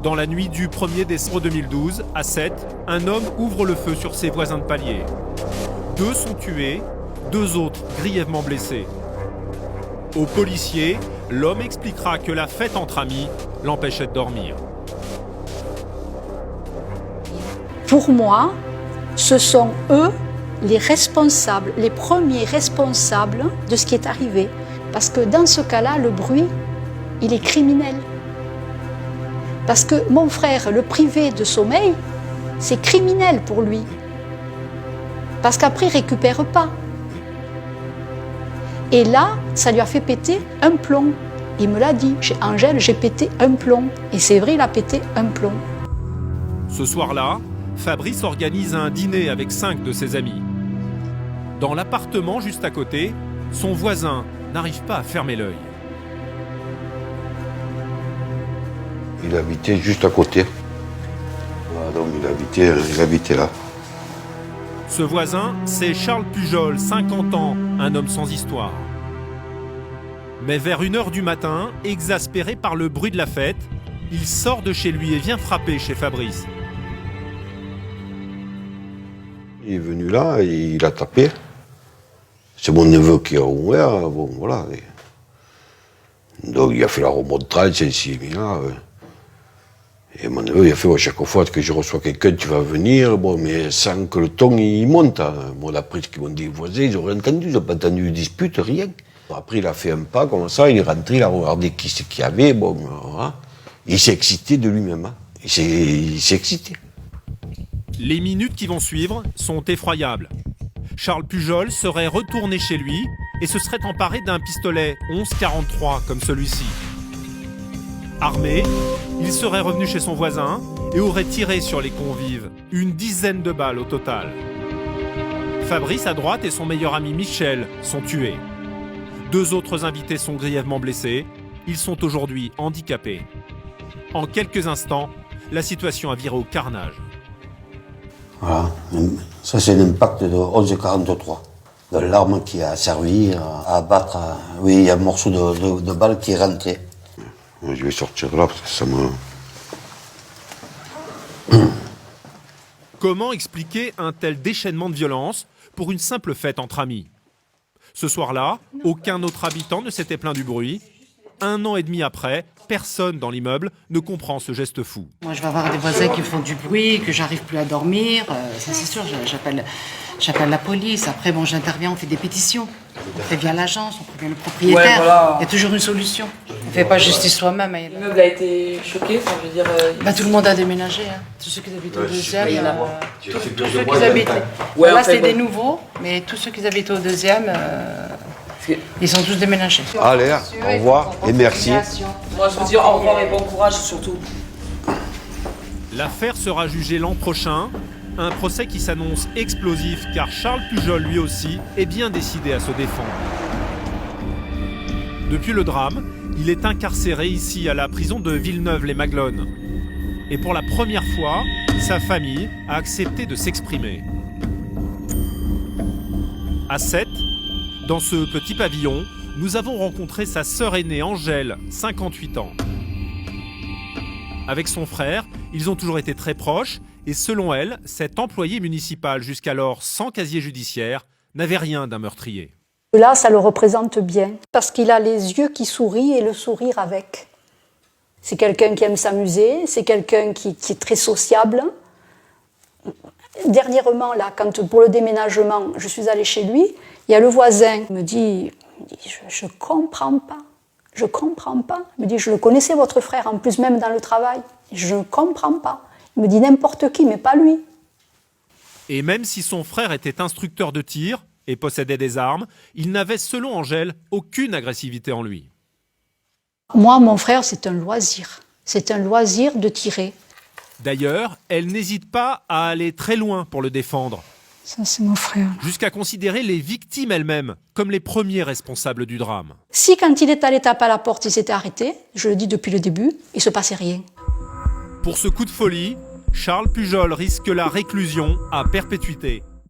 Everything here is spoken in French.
Dans la nuit du 1er décembre 2012, à Sète, un homme ouvre le feu sur ses voisins de palier. 2 sont tués, 2 autres grièvement blessés. Aux policiers, l'homme expliquera que la fête entre amis l'empêchait de dormir. Pour moi, ce sont eux les responsables, les premiers responsables de ce qui est arrivé. Parce que dans ce cas-là, le bruit, il est criminel. Parce que mon frère, le privé de sommeil, c'est criminel pour lui. Parce qu'après, il ne récupère pas. Et là, ça lui a fait péter un plomb. Il me l'a dit, Angèle, j'ai pété un plomb. Et c'est vrai, il a pété un plomb. Ce soir-là, Fabrice organise un dîner avec 5 de ses amis. Dans l'appartement juste à côté, son voisin n'arrive pas à fermer l'œil. Il habitait juste à côté. Voilà, donc il habitait là. Ce voisin, c'est Charles Pujol, 50 ans, un homme sans histoire. Mais vers 1h du matin, exaspéré par le bruit de la fête, il sort de chez lui et vient frapper chez Fabrice. Il est venu là et il a tapé. C'est mon neveu qui a ouvert, bon voilà. Donc il a fait la remontrance, ainsi là. Et mon neveu, il a fait, ouais, chaque fois que je reçois quelqu'un, tu vas venir, bon, mais sans que le ton il monte. Hein. Moi, d'après ce qu'ils m'ont dit les voisins, ils n'auraient entendu, ils n'ont pas entendu de dispute, rien. Après, il a fait un pas comme ça, il est rentré, il a regardé qui c'est qu'il y avait, bon, voilà. Il s'est excité de lui-même, hein. Il s'est excité. Les minutes qui vont suivre sont effroyables. Charles Pujol serait retourné chez lui et se serait emparé d'un pistolet 11-43 comme celui-ci. Armé, il serait revenu chez son voisin et aurait tiré sur les convives, une dizaine de balles au total. Fabrice à droite et son meilleur ami Michel sont tués. 2 autres invités sont grièvement blessés. Ils sont aujourd'hui handicapés. En quelques instants, la situation a viré au carnage. Voilà, ça c'est l'impact de 11,43, de l'arme qui a servi à abattre. Oui, il y a un morceau de balle qui est rentré. Je vais sortir là parce que ça me... Comment expliquer un tel déchaînement de violence pour une simple fête entre amis? Ce soir-là, aucun autre habitant ne s'était plaint du bruit. 1 an et demi après, personne dans l'immeuble ne comprend ce geste fou. Moi, je vais avoir des voisins qui font du bruit, que j'arrive plus à dormir. Ça, c'est sûr, j'appelle la police. Après, bon, j'interviens, on fait des pétitions. On prévient l'agence, on prévient le propriétaire. Ouais, voilà. Il y a toujours une solution. On ne fait pas justice soi-même. L'immeuble a été choqué, enfin, je veux dire... tout le monde a déménagé. Hein. Tous ceux qui habitent au deuxième, tous ceux qui habitent... Ouais, là, en fait, c'est des nouveaux, mais tous ceux qui habitent au deuxième, ils sont tous déménagés. Allez, au revoir et merci. Moi, je vous dis au revoir et bon courage, surtout. L'affaire sera jugée l'an prochain. Un procès qui s'annonce explosif car Charles Pujol, lui aussi, est bien décidé à se défendre. Depuis le drame, il est incarcéré ici à la prison de Villeneuve-les-Maglones. Et pour la première fois, sa famille a accepté de s'exprimer. À Sète, dans ce petit pavillon, nous avons rencontré sa sœur aînée Angèle, 58 ans. Avec son frère, ils ont toujours été très proches et selon elle, cet employé municipal jusqu'alors sans casier judiciaire n'avait rien d'un meurtrier. Là, ça le représente bien, parce qu'il a les yeux qui sourient et le sourire avec. C'est quelqu'un qui aime s'amuser, c'est quelqu'un qui est très sociable. Dernièrement, là, pour le déménagement, je suis allée chez lui, il y a le voisin qui me dit je comprends pas. Je comprends pas. Il me dit, je le connaissais votre frère, en plus même dans le travail. Je ne comprends pas. Il me dit n'importe qui, mais pas lui. Et même si son frère était instructeur de tir et possédait des armes, il n'avait, selon Angèle, aucune agressivité en lui. Moi, mon frère, c'est un loisir. C'est un loisir de tirer. D'ailleurs, elle n'hésite pas à aller très loin pour le défendre. Ça, c'est mon frère. Jusqu'à considérer les victimes elles-mêmes comme les premiers responsables du drame. Si, quand il est allé taper à la porte, il s'était arrêté, je le dis depuis le début, il ne se passait rien. Pour ce coup de folie, Charles Pujol risque la réclusion à perpétuité.